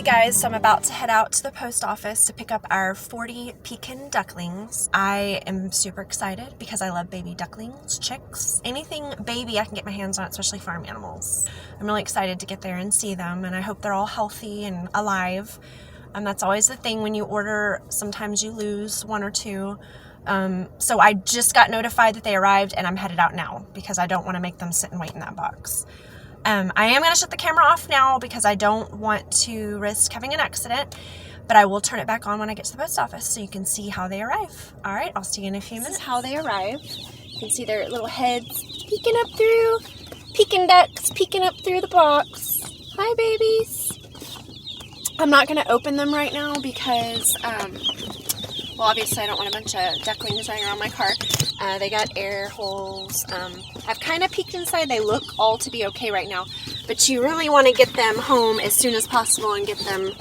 Hey guys, so I'm about to head out to the post office to pick up our 40 Pekin ducklings. I am super excited because I love baby ducklings, chicks, anything baby I can get my hands on, especially farm animals. I'm really excited to get there and see them, and I hope they're all healthy and alive. That's always the thing when you order, sometimes you lose one or two. So I just got notified that they arrived and I'm headed out now because I don't want to make them sit and wait in that box. I am going to shut the camera off now because I don't want to risk having an accident, but I will turn it back on when I get to the post office so you can see how they arrive. All right, I'll see you in a few minutes. This is how they arrive. You can see their little heads peeking up through, Pekin ducks peeking up through the box. Hi, babies. I'm not going to open them right now because, well, obviously I don't want a bunch of ducklings running around my car. They got air holes. I've kind of peeked inside. They look all to be okay right now. But you really want to get them home as soon as possible and get them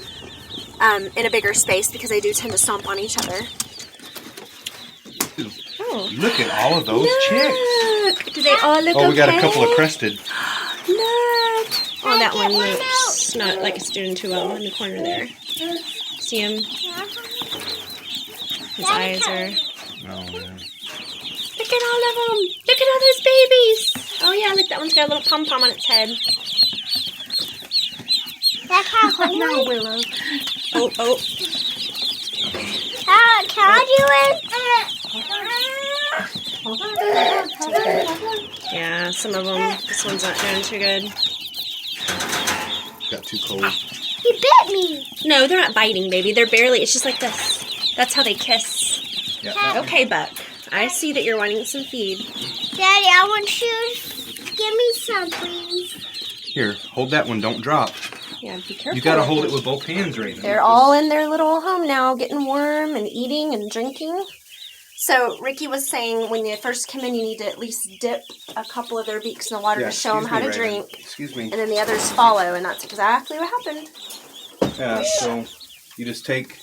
in a bigger space because they do tend to stomp on each other. Oh. Look at all of those chicks. Do they all look okay? Oh, we got a couple of crested. Look. Oh, that one looks not like it's doing too well in the corner there. See him? His eyes are... Oh, yeah. Look at all of them. Look at all those babies. Oh, yeah, look, that one's got a little pom-pom on its head. That's how No, Willow. Oh. Can I do it? Yeah, some of them. This one's not doing too good. Got too cold. He bit me. No, they're not biting, baby. They're barely, it's just like this. That's how they kiss. Yeah. Okay, Buck. I see that you're wanting some feed. Daddy, I want you to give me some, please. Here, hold that one. Don't drop. Yeah, be careful. You gotta hold it with both hands, Raven. They're all in their little home now, getting warm and eating and drinking. So, Ricky was saying when you first come in, you need to at least dip a couple of their beaks in the water to show them how to drink. Excuse me. And then the others follow, and that's exactly what happened. Yeah, so you just take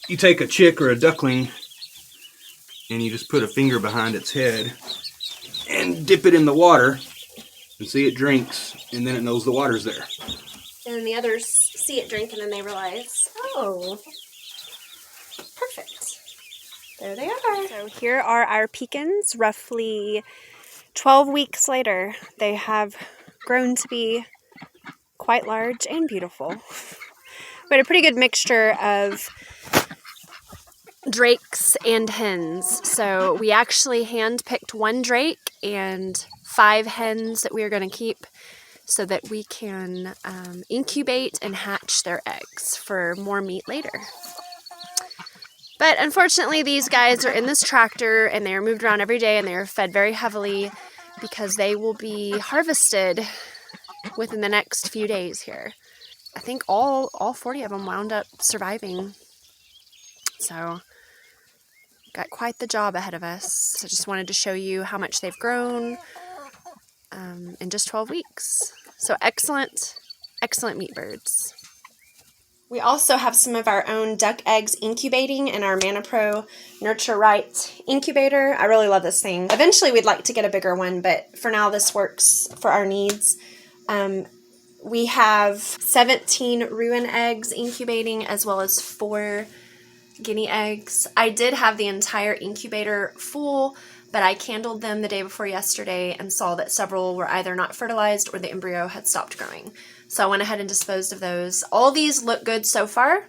a chick or a duckling and you just put a finger behind its head and dip it in the water and see it drinks, and then it knows the water's there. And then the others see it drink, and then they realize, oh, perfect. There they are. So here are our pecans, roughly 12 weeks later. They have grown to be quite large and beautiful. We had a pretty good mixture of drakes and hens. So we actually hand-picked one drake and 5 hens that we are going to keep so that we can incubate and hatch their eggs for more meat later. But unfortunately, these guys are in this tractor and they are moved around every day and they are fed very heavily because they will be harvested within the next few days here. I think all 40 of them wound up surviving. So, got quite the job ahead of us. So just wanted to show you how much they've grown in just 12 weeks. So excellent meat birds. We also have some of our own duck eggs incubating in our ManaPro Nurture Right incubator. I really love this thing. Eventually we'd like to get a bigger one, but for now this works for our needs. We have 17 Rouen eggs incubating as well as 4 guinea eggs. I did have the entire incubator full, but I candled them the day before yesterday and saw that several were either not fertilized or the embryo had stopped growing. So I went ahead and disposed of those. All these look good so far.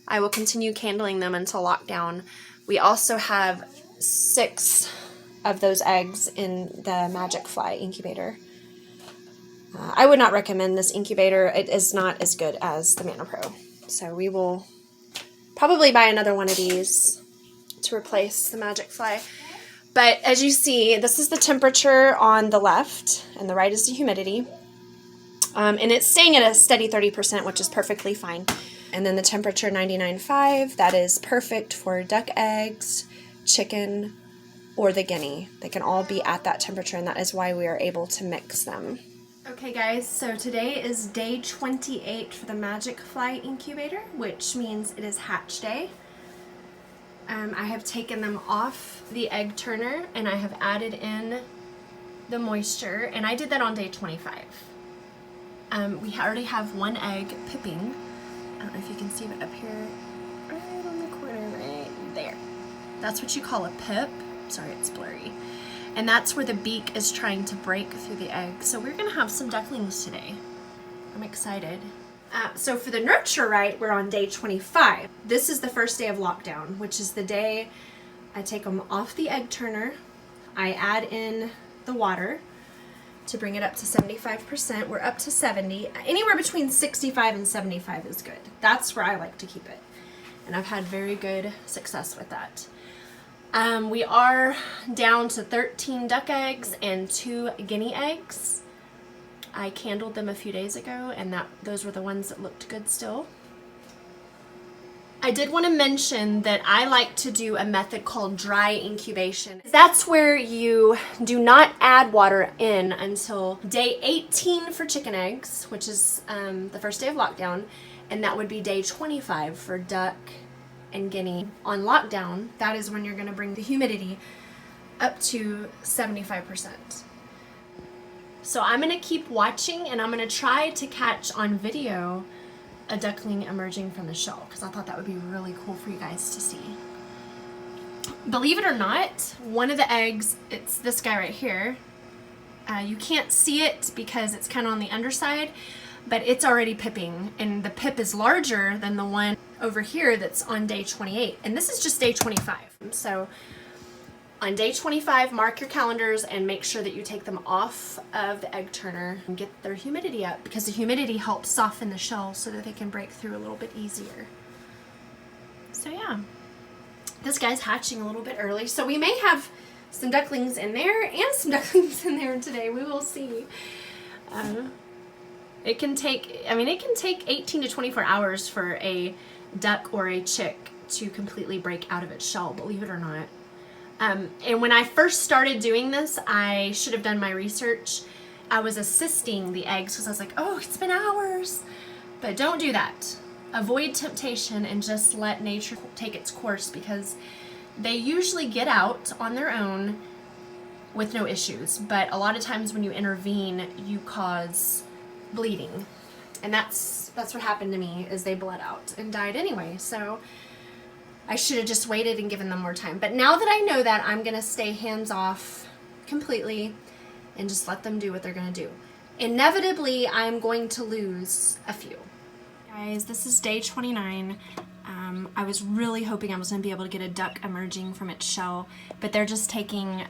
I will continue candling them until lockdown. We also have 6 of those eggs in the Magic Fly incubator. I would not recommend this incubator. It is not as good as the ManaPro. So we will probably buy another one of these to replace the Magic Fly. But as you see, this is the temperature on the left, and the right is the humidity. And it's staying at a steady 30%, which is perfectly fine. And then the temperature 99.5, that is perfect for duck eggs, chicken, or the guinea. They can all be at that temperature, and that is why we are able to mix them. Okay guys, so today is day 28 for the Magic Fly incubator, which means it is hatch day. I have taken them off the egg turner and I have added in the moisture, and I did that on day 25. We already have one egg pipping, I don't know if you can see it up here, right on the corner, right there. That's what you call a pip. Sorry, it's blurry. And that's where the beak is trying to break through the egg. So we're gonna have some ducklings today. I'm excited. So for the nurture right, we're on day 25. This is the first day of lockdown, which is the day I take them off the egg turner. I add in the water to bring it up to 75%. We're up to 70. Anywhere between 65 and 75 is good. That's where I like to keep it. And I've had very good success with that. We are down to 13 duck eggs and 2 guinea eggs. I candled them a few days ago, and those were the ones that looked good still. I did want to mention that I like to do a method called dry incubation. That's where you do not add water in until day 18 for chicken eggs, which is the first day of lockdown, and that would be day 25 for duck and guinea. On lockdown, that is when you're going to bring the humidity up to 75%. So I'm going to keep watching, and I'm going to try to catch on video a duckling emerging from the shell, because I thought that would be really cool for you guys to see. Believe it or not, one of the eggs, it's this guy right here. You can't see it because it's kind of on the underside, but it's already pipping, and the pip is larger than the one over here that's on day 28, and this is just day 25. So on day 25, mark your calendars and make sure that you take them off of the egg turner and get their humidity up, because the humidity helps soften the shell so that they can break through a little bit easier. So yeah, this guy's hatching a little bit early, so we may have some ducklings in there and some ducklings in there today. We will see. It can take 18 to 24 hours for a duck or a chick to completely break out of its shell, believe it or not. And when I first started doing this, I should have done my research. I was assisting the eggs because I was like, oh, it's been hours. But don't do that. Avoid temptation and just let nature take its course, because they usually get out on their own with no issues. But a lot of times when you intervene, you cause bleeding. And that's what happened to me, is they bled out and died anyway. So I should have just waited and given them more time. But now that I know that, I'm going to stay hands off completely and just let them do what they're going to do. Inevitably, I'm going to lose a few. Guys, this is day 29. I was really hoping I was going to be able to get a duck emerging from its shell, but they're just taking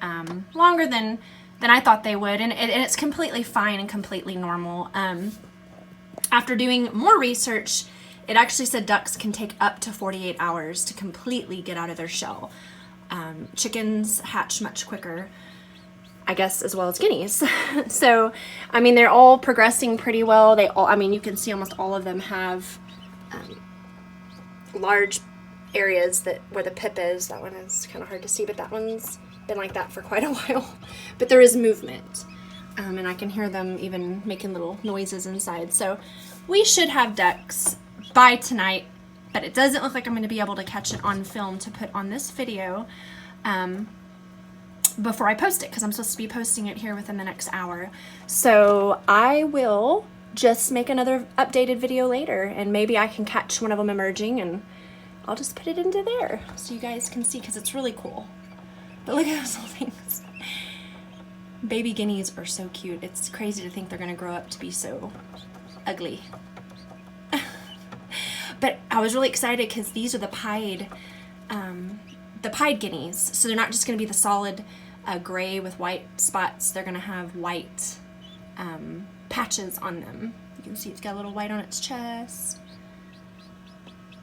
longer than I thought they would, and it's completely fine and completely normal. After doing more research, it actually said ducks can take up to 48 hours to completely get out of their shell. Chickens hatch much quicker, I guess, as well as guineas. So, I mean, they're all progressing pretty well. You can see almost all of them have large areas where the pip is. That one is kind of hard to see, but that one's been like that for quite a while. But there is movement, and I can hear them even making little noises inside. So we should have ducks by tonight, but it doesn't look like I'm going to be able to catch it on film to put on this video before I post it, because I'm supposed to be posting it here within the next hour. So I will just make another updated video later, and maybe I can catch one of them emerging, and I'll just put it into there so you guys can see, because it's really cool. But look at those little things. Baby guineas are so cute. It's crazy to think they're going to grow up to be so ugly. But I was really excited because these are the pied guineas. So they're not just going to be the solid gray with white spots. They're going to have white patches on them. You can see it's got a little white on its chest.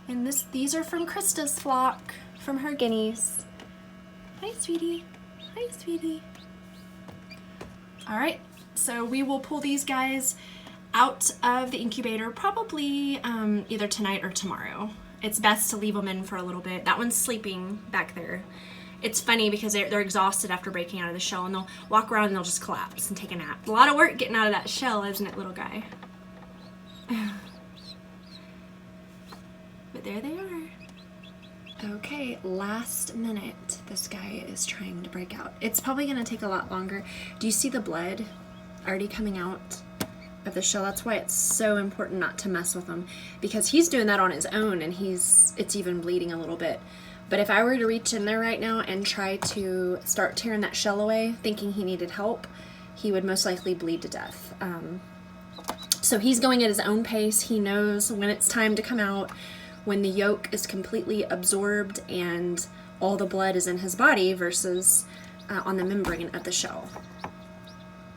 And these are from Krista's flock, from her guineas. Hi, sweetie. Hi, sweetie. All right, so we will pull these guys out of the incubator probably either tonight or tomorrow. It's best to leave them in for a little bit. That one's sleeping back there. It's funny because they're exhausted after breaking out of the shell, and they'll walk around and they'll just collapse and take a nap. A lot of work getting out of that shell, isn't it, little guy? But there they are. Okay, last minute, this guy is trying to break out. It's probably gonna take a lot longer. Do you see the blood already coming out of the shell. That's why it's so important not to mess with him, because he's doing that on his own and it's even bleeding a little bit. But if I were to reach in there right now and try to start tearing that shell away, thinking he needed help, he would most likely bleed to death. So he's going at his own pace. He knows when it's time to come out, when the yolk is completely absorbed and all the blood is in his body versus on the membrane of the shell.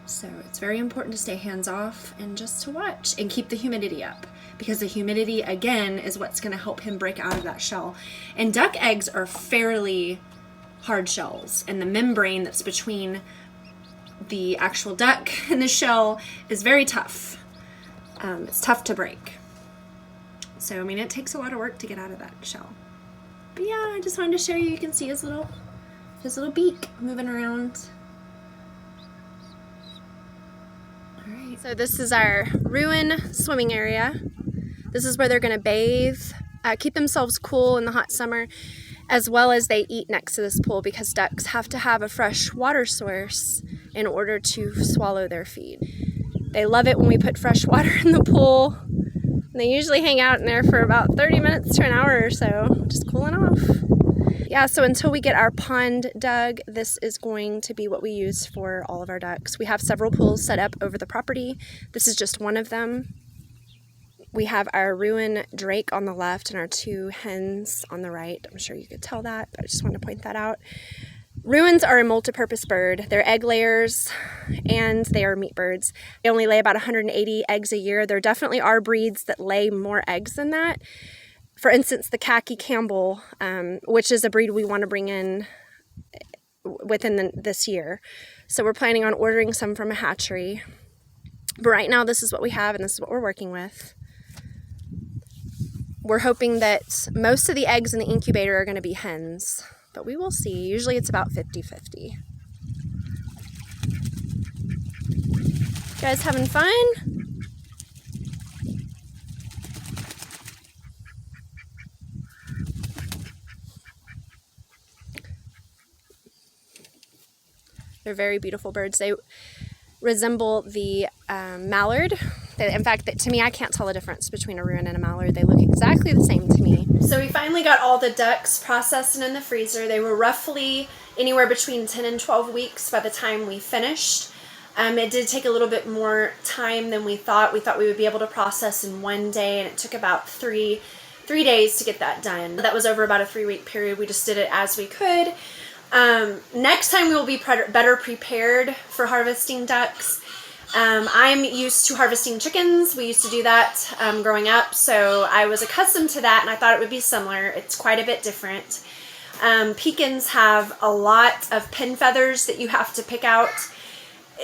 So it's very important to stay hands off and just to watch and keep the humidity up, because the humidity, again, is what's going to help him break out of that shell. And duck eggs are fairly hard shells, and the membrane that's between the actual duck and the shell is very tough. It's tough to break. So, I mean, it takes a lot of work to get out of that shell. But yeah, I just wanted to show you. You can see his little beak moving around. All right. So this is our Rouen swimming area. This is where they're going to bathe, keep themselves cool in the hot summer, as well as they eat next to this pool, because ducks have to have a fresh water source in order to swallow their feed. They love it when we put fresh water in the pool. And they usually hang out in there for about 30 minutes to an hour or so, just cooling off. Yeah, so until we get our pond dug, this is going to be what we use for all of our ducks. We have several pools set up over the property. This is just one of them. We have our Rouen drake on the left and our 2 hens on the right. I'm sure you could tell that, but I just wanted to point that out. Rouens are a multi-purpose bird. They're egg layers and they are meat birds. They only lay about 180 eggs a year. There definitely are breeds that lay more eggs than that. For instance, the Khaki Campbell, which is a breed we want to bring in within this year. So we're planning on ordering some from a hatchery. But right now this is what we have and this is what we're working with. We're hoping that most of the eggs in the incubator are going to be hens, but we will see. Usually it's about 50-50. You guys having fun? They're very beautiful birds. They resemble the mallard. In fact, to me, I can't tell the difference between a Rouen and a mallard. They look exactly the same to me. So we finally got all the ducks processed and in the freezer. They were roughly anywhere between 10 and 12 weeks by the time we finished. It did take a little bit more time than we thought. We thought we would be able to process in one day, and it took about three days to get that done. That was over about a 3-week period. We just did it as we could. Next time we will be better prepared for harvesting ducks. I'm used to harvesting chickens. We used to do that growing up, so I was accustomed to that, and I thought it would be similar. It's quite a bit different. Pekins have a lot of pin feathers that you have to pick out.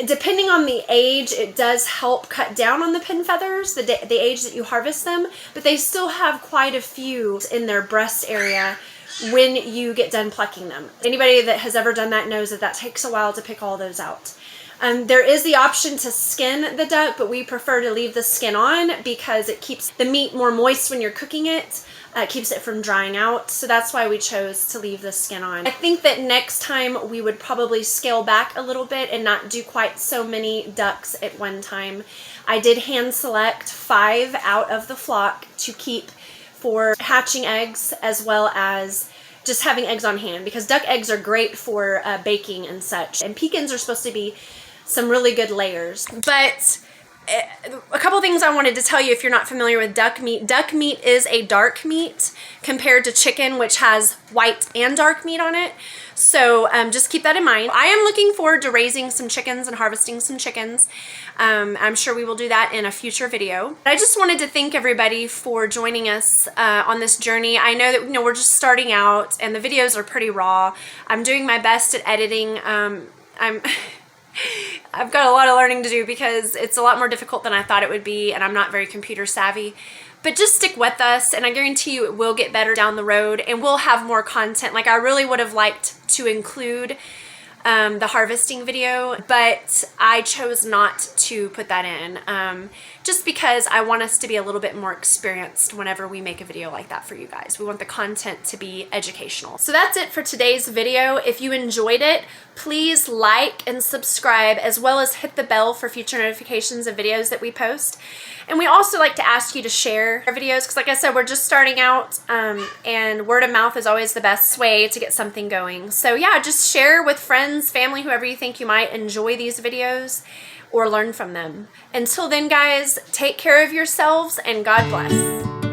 Depending on the age, it does help cut down on the pin feathers, the age that you harvest them, but they still have quite a few in their breast area when you get done plucking them. Anybody that has ever done that knows that that takes a while to pick all those out. There is the option to skin the duck, but we prefer to leave the skin on because it keeps the meat more moist when you're cooking it. It keeps it from drying out, so that's why we chose to leave the skin on. I think that next time we would probably scale back a little bit and not do quite so many ducks at one time. I did hand select 5 out of the flock to keep for hatching eggs, as well as just having eggs on hand, because duck eggs are great for baking and such. And pekins are supposed to be some really good layers. But a couple things I wanted to tell you if you're not familiar with duck meat. Duck meat is a dark meat compared to chicken, which has white and dark meat on it. So just keep that in mind. I am looking forward to raising some chickens and harvesting some chickens. I'm sure we will do that in a future video. But I just wanted to thank everybody for joining us on this journey. I know that we're just starting out and the videos are pretty raw. I'm doing my best at editing. I've got a lot of learning to do because it's a lot more difficult than I thought it would be, and I'm not very computer savvy. But just stick with us, and I guarantee you it will get better down the road, and we'll have more content. Like, I really would have liked to include the harvesting video, but I chose not to put that in just because I want us to be a little bit more experienced whenever we make a video like that for you guys. We want the content to be educational. So that's it for today's video. If you enjoyed it, please like and subscribe, as well as hit the bell for future notifications of videos that we post. And we also like to ask you to share our videos because, like I said, we're just starting out, and word of mouth is always the best way to get something going. So yeah, just share with friends, family, whoever you think you might enjoy these videos or learn from them. Until then, guys, take care of yourselves and God bless.